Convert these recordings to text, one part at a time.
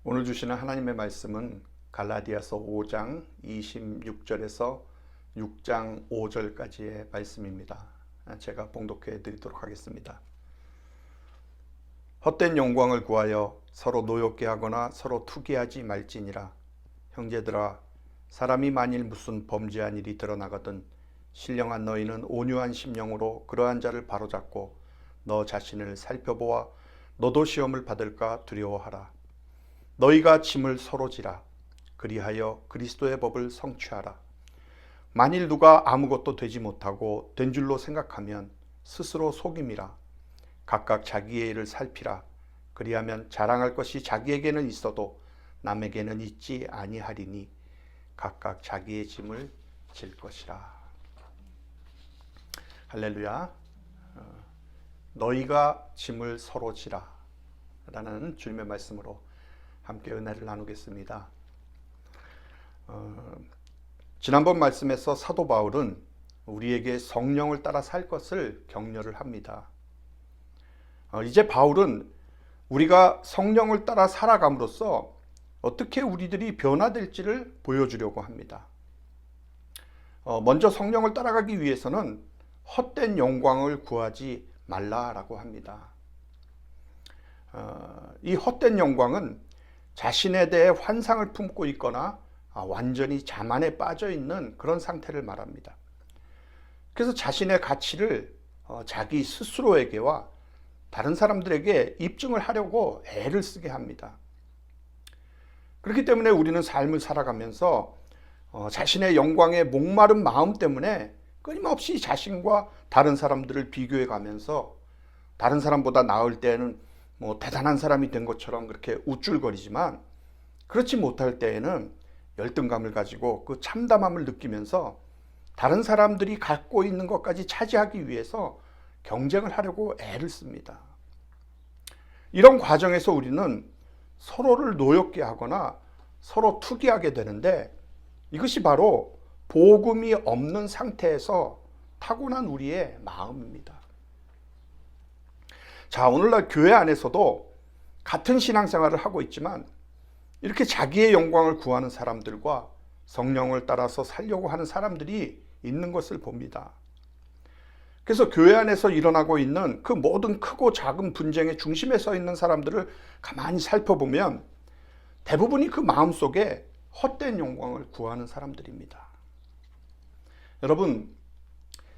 오늘 주시는 하나님의 말씀은 갈라디아서 5장 26절에서 6장 5절까지의 말씀입니다. 제가 봉독해 드리도록 하겠습니다. 헛된 영광을 구하여 서로 노엽게 하거나 서로 투기하지 말지니라. 형제들아, 사람이 만일 무슨 범죄한 일이 드러나거든 신령한 너희는 온유한 심령으로 그러한 자를 바로잡고 너 자신을 살펴보아 너도 시험을 받을까 두려워하라. 너희가 짐을 서로 지라. 그리하여 그리스도의 법을 성취하라. 만일 누가 아무것도 되지 못하고 된 줄로 생각하면 스스로 속임이라. 각각 자기의 일을 살피라. 그리하면 자랑할 것이 자기에게는 있어도 남에게는 있지 아니하리니 각각 자기의 짐을 질 것이라. 할렐루야. 너희가 짐을 서로 지라 라는 주님의 말씀으로 함께 은혜를 나누겠습니다. 지난번 말씀에서 사도 바울은 우리에게 성령을 따라 살 것을 격려를 합니다. 이제 바울은 우리가 성령을 따라 살아감으로써 어떻게 우리들이 변화될지를 보여주려고 합니다. 먼저 성령을 따라가기 위해서는 헛된 영광을 구하지 말라라고 합니다. 이 헛된 영광은 자신에 대해 환상을 품고 있거나 완전히 자만에 빠져 있는 그런 상태를 말합니다. 그래서 자신의 가치를 자기 스스로에게와 다른 사람들에게 입증을 하려고 애를 쓰게 합니다. 그렇기 때문에 우리는 삶을 살아가면서 자신의 영광에 목마른 마음 때문에 끊임없이 자신과 다른 사람들을 비교해 가면서 다른 사람보다 나을 때에는 대단한 사람이 된 것처럼 그렇게 우쭐거리지만 그렇지 못할 때에는 열등감을 가지고 그 참담함을 느끼면서 다른 사람들이 갖고 있는 것까지 차지하기 위해서 경쟁을 하려고 애를 씁니다. 이런 과정에서 우리는 서로를 노엽게 하거나 서로 투기하게 되는데 이것이 바로 복음이 없는 상태에서 타고난 우리의 마음입니다. 자, 오늘날 교회 안에서도 같은 신앙생활을 하고 있지만 이렇게 자기의 영광을 구하는 사람들과 성령을 따라서 살려고 하는 사람들이 있는 것을 봅니다. 그래서 교회 안에서 일어나고 있는 그 모든 크고 작은 분쟁의 중심에 서 있는 사람들을 가만히 살펴보면 대부분이 그 마음속에 헛된 영광을 구하는 사람들입니다. 여러분,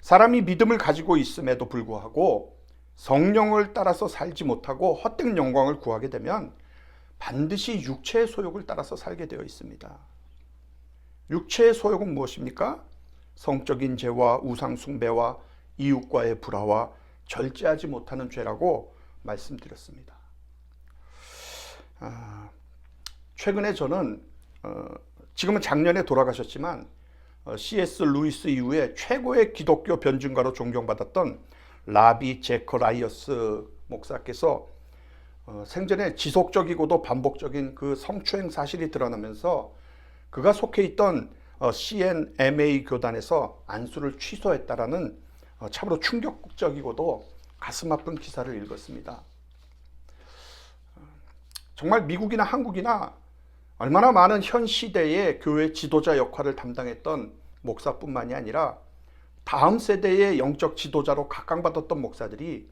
사람이 믿음을 가지고 있음에도 불구하고 성령을 따라서 살지 못하고 헛된 영광을 구하게 되면 반드시 육체의 소욕을 따라서 살게 되어 있습니다. 육체의 소욕은 무엇입니까? 성적인 죄와 우상 숭배와 이웃과의 불화와 절제하지 못하는 죄라고 말씀드렸습니다. 최근에 저는 지금은 작년에 돌아가셨지만 C.S. 루이스 이후에 최고의 기독교 변증가로 존경받았던 라비 제커라이어스 목사께서 생전에 지속적이고도 반복적인 그 성추행 사실이 드러나면서 그가 속해 있던 CNMA 교단에서 안수를 취소했다라는 참으로 충격적이고도 가슴 아픈 기사를 읽었습니다. 정말 미국이나 한국이나 얼마나 많은 현 시대의 교회 지도자 역할을 담당했던 목사뿐만이 아니라 다음 세대의 영적 지도자로 각광받았던 목사들이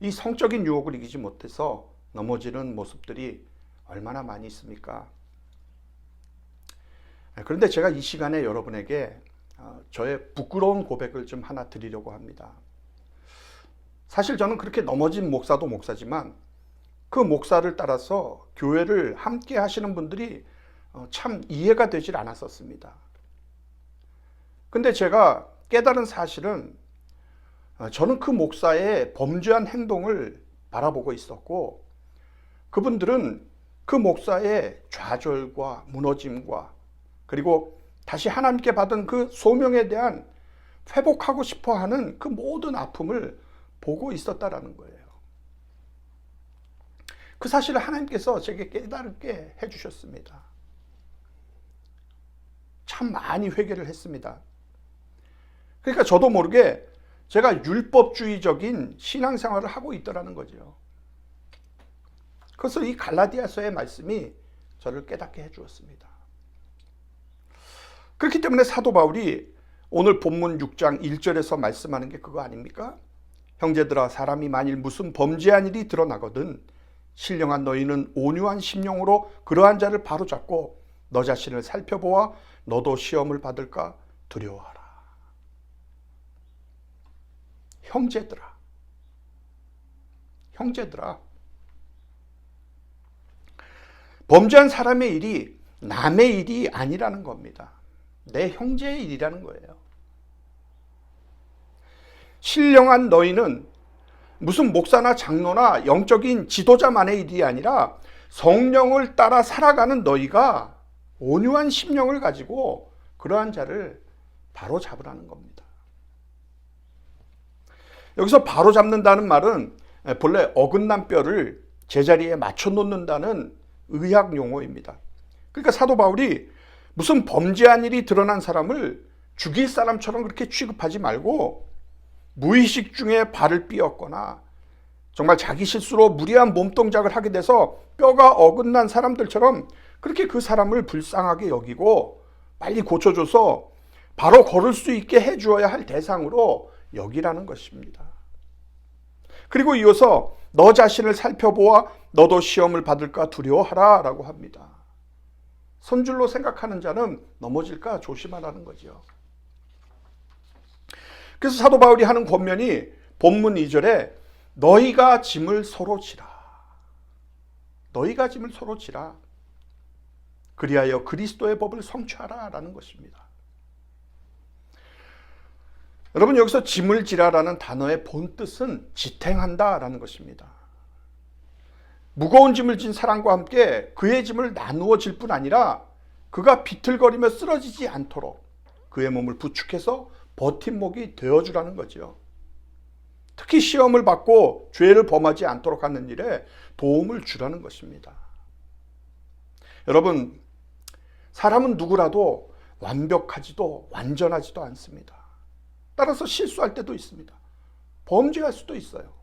이 성적인 유혹을 이기지 못해서 넘어지는 모습들이 얼마나 많이 있습니까? 그런데 제가 이 시간에 여러분에게 저의 부끄러운 고백을 좀 하나 드리려고 합니다. 사실 저는 그렇게 넘어진 목사도 목사지만 그 목사를 따라서 교회를 함께 하시는 분들이 참 이해가 되질 않았었습니다. 근데 제가 깨달은 사실은 저는 그 목사의 범죄한 행동을 바라보고 있었고 그분들은 그 목사의 좌절과 무너짐과 그리고 다시 하나님께 받은 그 소명에 대한 회복하고 싶어하는 그 모든 아픔을 보고 있었다라는 거예요. 그 사실을 하나님께서 제게 깨닫게 해주셨습니다. 참 많이 회개를 했습니다. 그러니까 저도 모르게 제가 율법주의적인 신앙생활을 하고 있더라는 거죠. 그래서 이 갈라디아서의 말씀이 저를 깨닫게 해주었습니다. 그렇기 때문에 사도 바울이 오늘 본문 6장 1절에서 말씀하는 게 그거 아닙니까? 형제들아, 사람이 만일 무슨 범죄한 일이 드러나거든 신령한 너희는 온유한 심령으로 그러한 자를 바로잡고 너 자신을 살펴보아 너도 시험을 받을까 두려워하라. 형제들아, 범죄한 사람의 일이 남의 일이 아니라는 겁니다. 내 형제의 일이라는 거예요. 신령한 너희는 무슨 목사나 장로나 영적인 지도자만의 일이 아니라 성령을 따라 살아가는 너희가 온유한 심령을 가지고 그러한 자를 바로 잡으라는 겁니다. 여기서 바로 잡는다는 말은 본래 어긋난 뼈를 제자리에 맞춰 놓는다는 의학 용어입니다. 그러니까 사도 바울이 무슨 범죄한 일이 드러난 사람을 죽일 사람처럼 그렇게 취급하지 말고 무의식 중에 발을 삐었거나 정말 자기 실수로 무리한 몸동작을 하게 돼서 뼈가 어긋난 사람들처럼 그렇게 그 사람을 불쌍하게 여기고 빨리 고쳐줘서 바로 걸을 수 있게 해주어야 할 대상으로 여기라는 것입니다. 그리고 이어서 너 자신을 살펴보아 너도 시험을 받을까 두려워하라 라고 합니다. 선줄로 생각하는 자는 넘어질까 조심하라는 거죠. 그래서 사도 바울이 하는 권면이 본문 2절에 너희가 짐을 서로 지라. 너희가 짐을 서로 지라. 그리하여 그리스도의 법을 성취하라 라는 것입니다. 여러분, 여기서 짐을 지라라는 단어의 본뜻은 지탱한다 라는 것입니다. 무거운 짐을 진 사람과 함께 그의 짐을 나누어 질 뿐 아니라 그가 비틀거리며 쓰러지지 않도록 그의 몸을 부축해서 버팀목이 되어주라는 거죠. 특히 시험을 받고 죄를 범하지 않도록 하는 일에 도움을 주라는 것입니다. 여러분, 사람은 누구라도 완벽하지도 완전하지도 않습니다. 따라서 실수할 때도 있습니다. 범죄할 수도 있어요.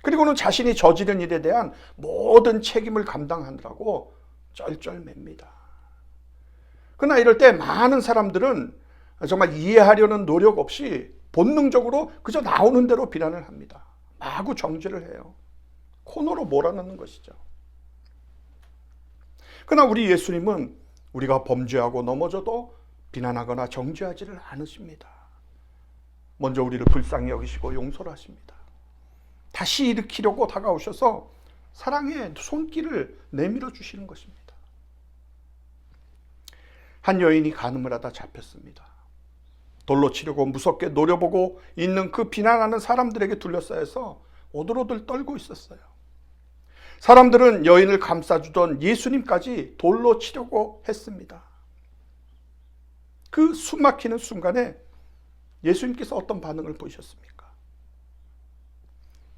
그리고는 자신이 저지른 일에 대한 모든 책임을 감당하느라고 쩔쩔맵니다. 그러나 이럴 때 많은 사람들은 정말 이해하려는 노력 없이 본능적으로 그저 나오는 대로 비난을 합니다. 마구 정죄를 해요. 코너로 몰아넣는 것이죠. 그러나 우리 예수님은 우리가 범죄하고 넘어져도 비난하거나 정죄하지를 않으십니다. 먼저 우리를 불쌍히 여기시고 용서를 하십니다. 다시 일으키려고 다가오셔서 사랑의 손길을 내밀어 주시는 것입니다. 한 여인이 간음을 하다 잡혔습니다. 돌로 치려고 무섭게 노려보고 있는 그 비난하는 사람들에게 둘러싸여서 오들오들 떨고 있었어요. 사람들은 여인을 감싸주던 예수님까지 돌로 치려고 했습니다. 그 숨막히는 순간에 예수님께서 어떤 반응을 보이셨습니까?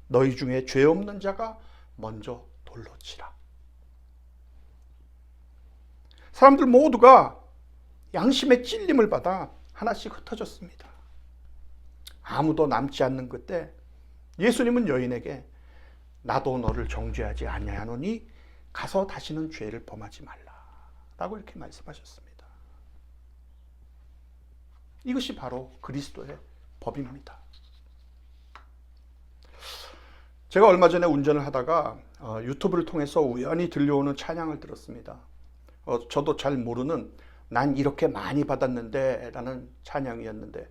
너희 중에 죄 없는 자가 먼저 돌로 치라. 사람들 모두가 양심의 찔림을 받아 하나씩 흩어졌습니다. 아무도 남지 않는 그때 예수님은 여인에게 나도 너를 정죄하지 아니하노니 가서 다시는 죄를 범하지 말라 라고 이렇게 말씀하셨습니다. 이것이 바로 그리스도의 법입니다. 제가 얼마 전에 운전을 하다가 유튜브를 통해서 우연히 들려오는 찬양을 들었습니다. 저도 잘 모르는 난 이렇게 많이 받았는데 라는 찬양이었는데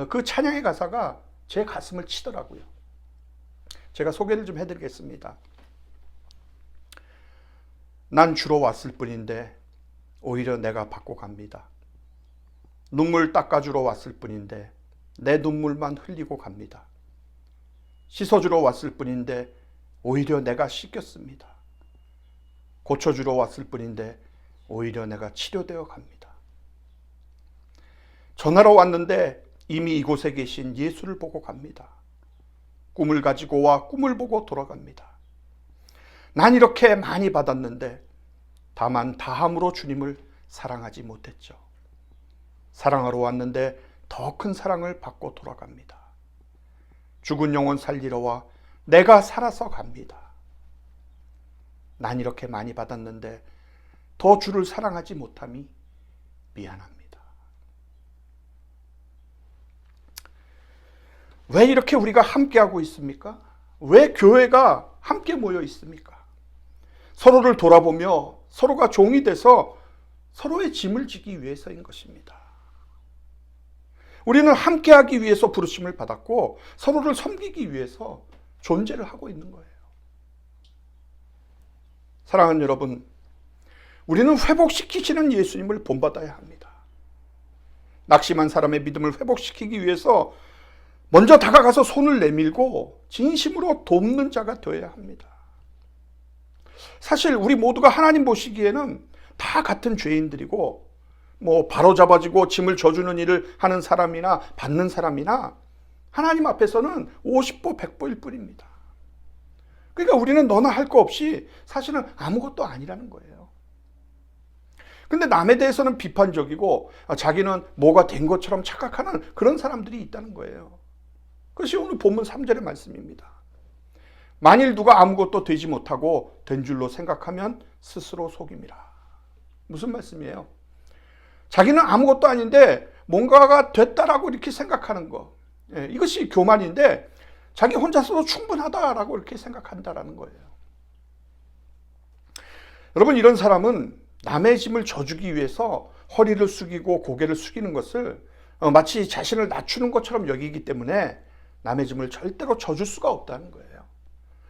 그 찬양의 가사가 제 가슴을 치더라고요. 제가 소개를 좀 해드리겠습니다. 난 주로 왔을 뿐인데 오히려 내가 받고 갑니다. 눈물 닦아주러 왔을 뿐인데 내 눈물만 흘리고 갑니다. 씻어주러 왔을 뿐인데 오히려 내가 씻겼습니다. 고쳐주러 왔을 뿐인데 오히려 내가 치료되어 갑니다. 전하러 왔는데 이미 이곳에 계신 예수를 보고 갑니다. 꿈을 가지고 와 꿈을 보고 돌아갑니다. 난 이렇게 많이 받았는데 다만 다함으로 주님을 사랑하지 못했죠. 사랑하러 왔는데 더 큰 사랑을 받고 돌아갑니다. 죽은 영혼 살리러 와 내가 살아서 갑니다. 난 이렇게 많이 받았는데 더 주를 사랑하지 못함이 미안합니다. 왜 이렇게 우리가 함께하고 있습니까? 왜 교회가 함께 모여 있습니까? 서로를 돌아보며 서로가 종이 돼서 서로의 짐을 지기 위해서인 것입니다. 우리는 함께하기 위해서 부르심을 받았고 서로를 섬기기 위해서 존재를 하고 있는 거예요. 사랑하는 여러분, 우리는 회복시키시는 예수님을 본받아야 합니다. 낙심한 사람의 믿음을 회복시키기 위해서 먼저 다가가서 손을 내밀고 진심으로 돕는 자가 되어야 합니다. 사실 우리 모두가 하나님 보시기에는 다 같은 죄인들이고 바로잡아지고 짐을 져주는 일을 하는 사람이나 받는 사람이나 하나님 앞에서는 50보 100보일 뿐입니다. 그러니까 우리는 너나 할 거 없이 사실은 아무것도 아니라는 거예요. 근데 남에 대해서는 비판적이고 자기는 뭐가 된 것처럼 착각하는 그런 사람들이 있다는 거예요. 그것이 오늘 본문 3절의 말씀입니다. 만일 누가 아무것도 되지 못하고 된 줄로 생각하면 스스로 속임이라. 무슨 말씀이에요? 자기는 아무것도 아닌데 뭔가가 됐다라고 이렇게 생각하는 거. 이것이 교만인데 자기 혼자서도 충분하다라고 이렇게 생각한다라는 거예요. 여러분, 이런 사람은 남의 짐을 져주기 위해서 허리를 숙이고 고개를 숙이는 것을 마치 자신을 낮추는 것처럼 여기기 때문에 남의 짐을 절대로 져줄 수가 없다는 거예요.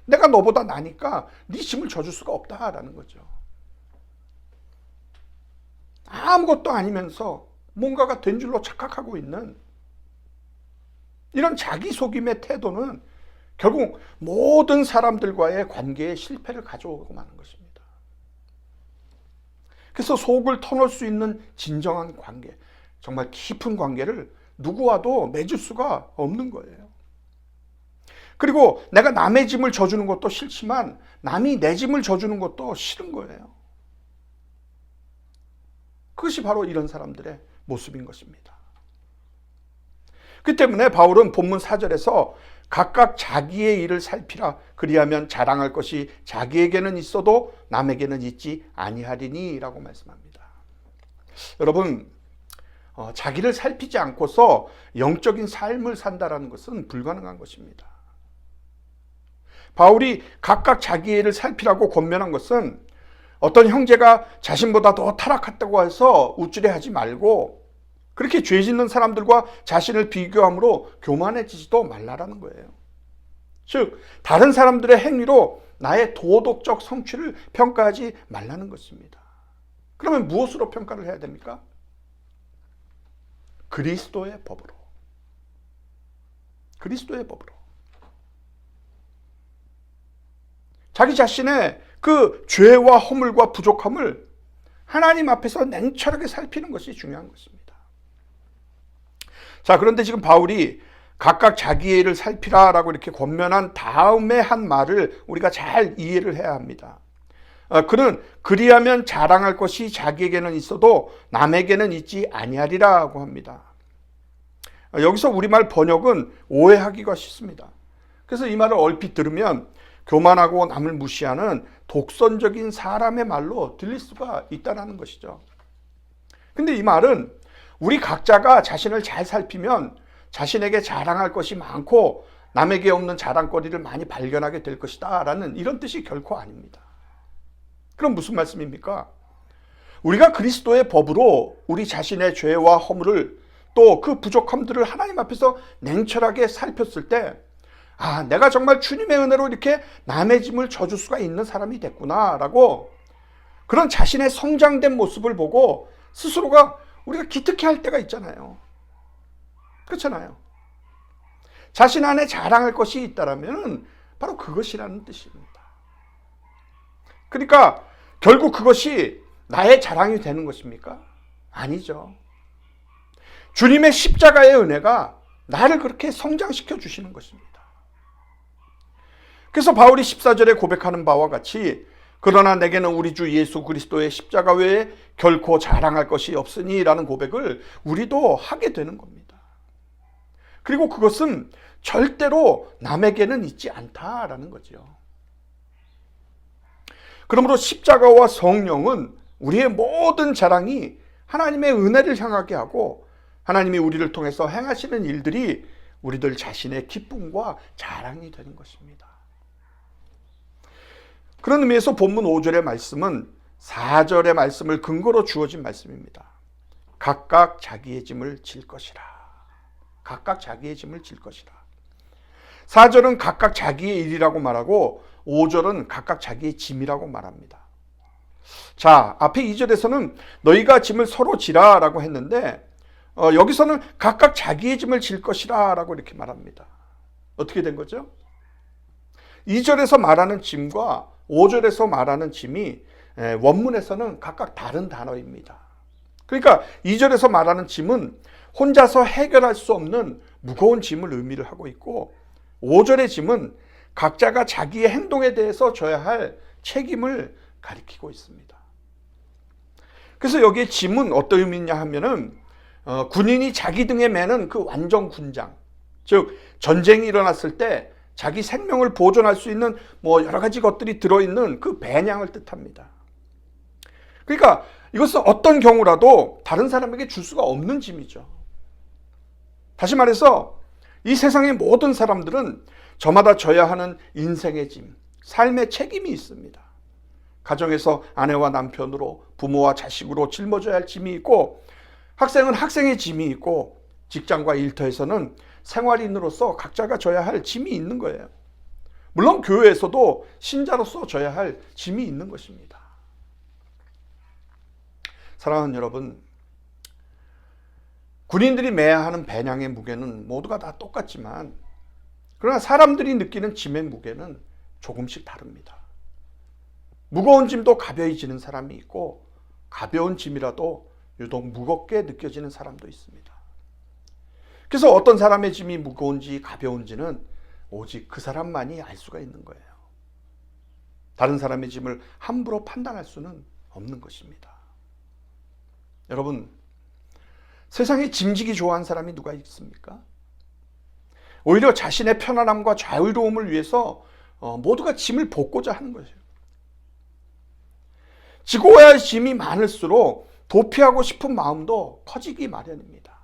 내가 너보다 나니까 네 짐을 져줄 수가 없다라는 거죠. 아무것도 아니면서 뭔가가 된 줄로 착각하고 있는 이런 자기속임의 태도는 결국 모든 사람들과의 관계에 실패를 가져오고 마는 것입니다. 그래서 속을 터놓을 수 있는 진정한 관계, 정말 깊은 관계를 누구와도 맺을 수가 없는 거예요. 그리고 내가 남의 짐을 져주는 것도 싫지만 남이 내 짐을 져주는 것도 싫은 거예요. 그것이 바로 이런 사람들의 모습인 것입니다. 그 때문에 바울은 본문 4절에서 각각 자기의 일을 살피라. 그리하면 자랑할 것이 자기에게는 있어도 남에게는 있지 아니하리니 라고 말씀합니다. 여러분, 자기를 살피지 않고서 영적인 삶을 산다라는 것은 불가능한 것입니다. 바울이 각각 자기의 일을 살피라고 권면한 것은 어떤 형제가 자신보다 더 타락했다고 해서 우쭐해하지 말고 그렇게 죄 짓는 사람들과 자신을 비교함으로 교만해지지도 말라라는 거예요. 즉, 다른 사람들의 행위로 나의 도덕적 성취를 평가하지 말라는 것입니다. 그러면 무엇으로 평가를 해야 됩니까? 그리스도의 법으로. 그리스도의 법으로. 자기 자신의 그 죄와 허물과 부족함을 하나님 앞에서 냉철하게 살피는 것이 중요한 것입니다. 자, 그런데 지금 바울이 각각 자기의 일을 살피라라고 이렇게 권면한 다음에 한 말을 우리가 잘 이해를 해야 합니다. 그는 그리하면 자랑할 것이 자기에게는 있어도 남에게는 있지 아니하리라고 합니다. 여기서 우리말 번역은 오해하기가 쉽습니다. 그래서 이 말을 얼핏 들으면 교만하고 남을 무시하는 독선적인 사람의 말로 들릴 수가 있다는 것이죠. 근데 이 말은 우리 각자가 자신을 잘 살피면 자신에게 자랑할 것이 많고 남에게 없는 자랑거리를 많이 발견하게 될 것이다 라는 이런 뜻이 결코 아닙니다. 그럼 무슨 말씀입니까? 우리가 그리스도의 법으로 우리 자신의 죄와 허물을 또 그 부족함들을 하나님 앞에서 냉철하게 살폈을 때 내가 정말 주님의 은혜로 이렇게 남의 짐을 져줄 수가 있는 사람이 됐구나 라고 그런 자신의 성장된 모습을 보고 스스로가 우리가 기특해할 때가 있잖아요. 그렇잖아요. 자신 안에 자랑할 것이 있다라면 바로 그것이라는 뜻입니다. 그러니까 결국 그것이 나의 자랑이 되는 것입니까? 아니죠. 주님의 십자가의 은혜가 나를 그렇게 성장시켜 주시는 것입니다. 그래서 바울이 14절에 고백하는 바와 같이 그러나 내게는 우리 주 예수 그리스도의 십자가 외에 결코 자랑할 것이 없으니 라는 고백을 우리도 하게 되는 겁니다. 그리고 그것은 절대로 남에게는 있지 않다라는 거죠. 그러므로 십자가와 성령은 우리의 모든 자랑이 하나님의 은혜를 향하게 하고 하나님이 우리를 통해서 행하시는 일들이 우리들 자신의 기쁨과 자랑이 되는 것입니다. 그런 의미에서 본문 5절의 말씀은 4절의 말씀을 근거로 주어진 말씀입니다. 각각 자기의 짐을 질 것이라. 각각 자기의 짐을 질 것이라. 4절은 각각 자기의 일이라고 말하고 5절은 각각 자기의 짐이라고 말합니다. 자, 앞에 2절에서는 너희가 짐을 서로 지라 라고 했는데 여기서는 각각 자기의 짐을 질 것이라 라고 이렇게 말합니다. 어떻게 된 거죠? 2절에서 말하는 짐과 5절에서 말하는 짐이 원문에서는 각각 다른 단어입니다. 그러니까 2절에서 말하는 짐은 혼자서 해결할 수 없는 무거운 짐을 의미를 하고 있고 5절의 짐은 각자가 자기의 행동에 대해서 져야 할 책임을 가리키고 있습니다. 그래서 여기에 짐은 어떤 의미냐 하면은 군인이 자기 등에 매는 그 완전 군장, 즉 전쟁이 일어났을 때 자기 생명을 보존할 수 있는 여러 가지 것들이 들어있는 그 배낭을 뜻합니다. 그러니까 이것은 어떤 경우라도 다른 사람에게 줄 수가 없는 짐이죠. 다시 말해서 이 세상의 모든 사람들은 저마다 져야 하는 인생의 짐, 삶의 책임이 있습니다. 가정에서 아내와 남편으로, 부모와 자식으로 짊어져야 할 짐이 있고, 학생은 학생의 짐이 있고, 직장과 일터에서는 생활인으로서 각자가 져야 할 짐이 있는 거예요. 물론 교회에서도 신자로서 져야 할 짐이 있는 것입니다. 사랑하는 여러분, 군인들이 매야 하는 배낭의 무게는 모두가 다 똑같지만 그러나 사람들이 느끼는 짐의 무게는 조금씩 다릅니다. 무거운 짐도 가벼이 지는 사람이 있고 가벼운 짐이라도 유독 무겁게 느껴지는 사람도 있습니다. 그래서 어떤 사람의 짐이 무거운지 가벼운지는 오직 그 사람만이 알 수가 있는 거예요. 다른 사람의 짐을 함부로 판단할 수는 없는 것입니다. 여러분, 세상에 짐지기 좋아하는 사람이 누가 있습니까? 오히려 자신의 편안함과 자유로움을 위해서 모두가 짐을 벗고자 하는 것이에요. 지고 와야 할 짐이 많을수록 도피하고 싶은 마음도 커지기 마련입니다.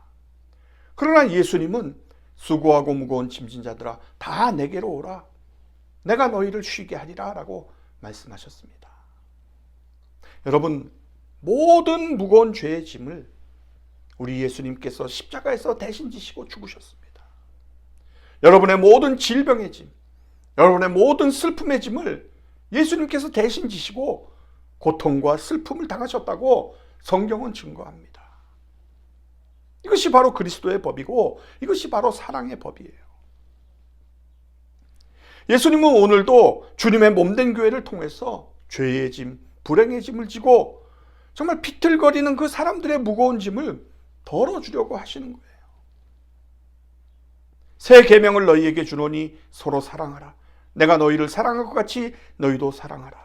그러나 예수님은 수고하고 무거운 짐진 자들아 다 내게로 오라. 내가 너희를 쉬게 하리라 라고 말씀하셨습니다. 여러분, 모든 무거운 죄의 짐을 우리 예수님께서 십자가에서 대신 지시고 죽으셨습니다. 여러분의 모든 질병의 짐, 여러분의 모든 슬픔의 짐을 예수님께서 대신 지시고 고통과 슬픔을 당하셨다고 성경은 증거합니다. 이것이 바로 그리스도의 법이고 이것이 바로 사랑의 법이에요. 예수님은 오늘도 주님의 몸된 교회를 통해서 죄의 짐, 불행의 짐을 지고 정말 비틀거리는 그 사람들의 무거운 짐을 덜어주려고 하시는 거예요. 새 계명을 너희에게 주노니 서로 사랑하라. 내가 너희를 사랑한 것 같이 너희도 사랑하라.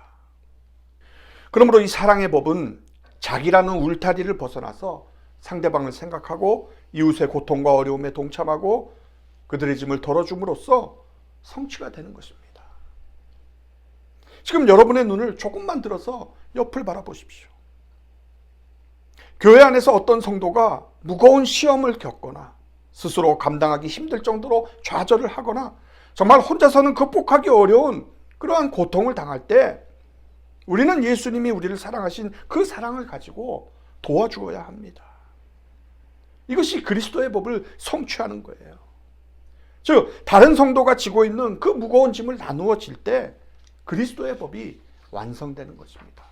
그러므로 이 사랑의 법은 자기라는 울타리를 벗어나서 상대방을 생각하고 이웃의 고통과 어려움에 동참하고 그들의 짐을 덜어줌으로써 성취가 되는 것입니다. 지금 여러분의 눈을 조금만 들어서 옆을 바라보십시오. 교회 안에서 어떤 성도가 무거운 시험을 겪거나 스스로 감당하기 힘들 정도로 좌절을 하거나 정말 혼자서는 극복하기 어려운 그러한 고통을 당할 때 우리는 예수님이 우리를 사랑하신 그 사랑을 가지고 도와주어야 합니다. 이것이 그리스도의 법을 성취하는 거예요. 즉 다른 성도가 지고 있는 그 무거운 짐을 나누어 질 때 그리스도의 법이 완성되는 것입니다.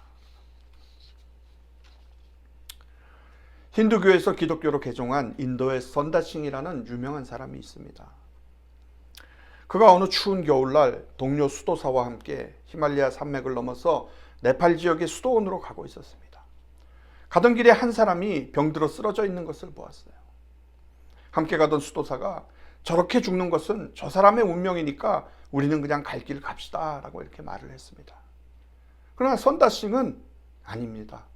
힌두교에서 기독교로 개종한 인도의 선다싱이라는 유명한 사람이 있습니다. 그가 어느 추운 겨울날 동료 수도사와 함께 히말라야 산맥을 넘어서 네팔 지역의 수도원으로 가고 있었습니다. 가던 길에 한 사람이 병들어 쓰러져 있는 것을 보았어요. 함께 가던 수도사가 저렇게 죽는 것은 저 사람의 운명이니까 우리는 그냥 갈 길 갑시다 라고 이렇게 말을 했습니다. 그러나 선다싱은 아닙니다.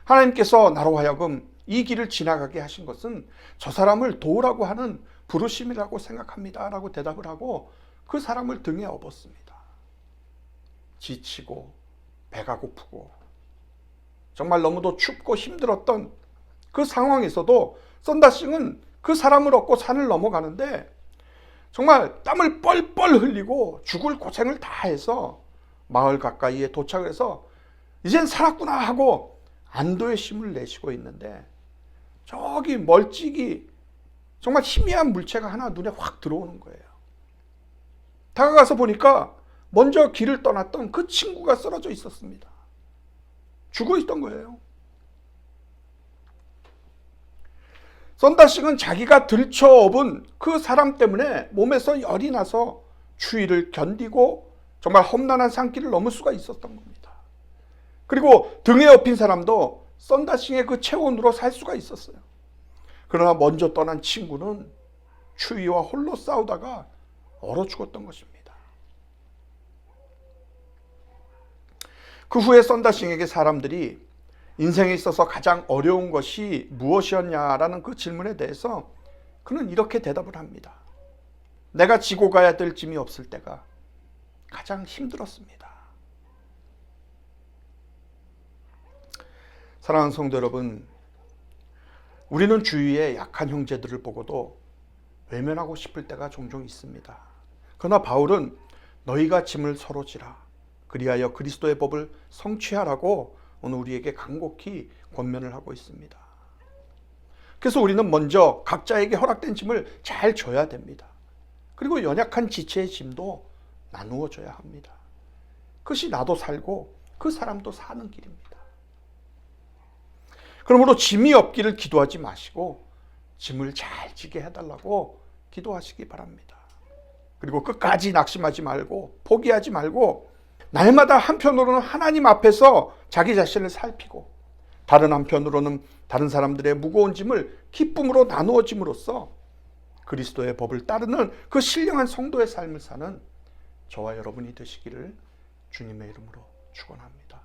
하나님께서 나로 하여금 이 길을 지나가게 하신 것은 저 사람을 도우라고 하는 부르심이라고 생각합니다 라고 대답을 하고 그 사람을 등에 업었습니다. 지치고 배가 고프고 정말 너무도 춥고 힘들었던 그 상황에서도 썬다싱은 그 사람을 얻고 산을 넘어가는데 정말 땀을 뻘뻘 흘리고 죽을 고생을 다 해서 마을 가까이에 도착을 해서 이젠 살았구나 하고 안도의 쉼을 내쉬고 있는데 저기 멀찍이 정말 희미한 물체가 하나 눈에 확 들어오는 거예요. 다가가서 보니까 먼저 길을 떠났던 그 친구가 쓰러져 있었습니다. 죽어 있던 거예요. 썬다싱은 자기가 들쳐업은 그 사람 때문에 몸에서 열이 나서 추위를 견디고 정말 험난한 산길을 넘을 수가 있었던 겁니다. 그리고 등에 업힌 사람도 썬다싱의 그 체온으로 살 수가 있었어요. 그러나 먼저 떠난 친구는 추위와 홀로 싸우다가 얼어 죽었던 것입니다. 그 후에 썬다싱에게 사람들이 인생에 있어서 가장 어려운 것이 무엇이었냐라는 그 질문에 대해서 그는 이렇게 대답을 합니다. 내가 지고 가야 될 짐이 없을 때가 가장 힘들었습니다. 사랑하는 성도 여러분, 우리는 주위의 약한 형제들을 보고도 외면하고 싶을 때가 종종 있습니다. 그러나 바울은 너희가 짐을 서로 지라 그리하여 그리스도의 법을 성취하라고 오늘 우리에게 간곡히 권면을 하고 있습니다. 그래서 우리는 먼저 각자에게 허락된 짐을 잘 져야 됩니다. 그리고 연약한 지체의 짐도 나누어 줘야 합니다. 그것이 나도 살고 그 사람도 사는 길입니다. 그러므로 짐이 없기를 기도하지 마시고 짐을 잘 지게 해달라고 기도하시기 바랍니다. 그리고 끝까지 낙심하지 말고 포기하지 말고 날마다 한편으로는 하나님 앞에서 자기 자신을 살피고 다른 한편으로는 다른 사람들의 무거운 짐을 기쁨으로 나누어 짐으로써 그리스도의 법을 따르는 그 신령한 성도의 삶을 사는 저와 여러분이 되시기를 주님의 이름으로 축원합니다.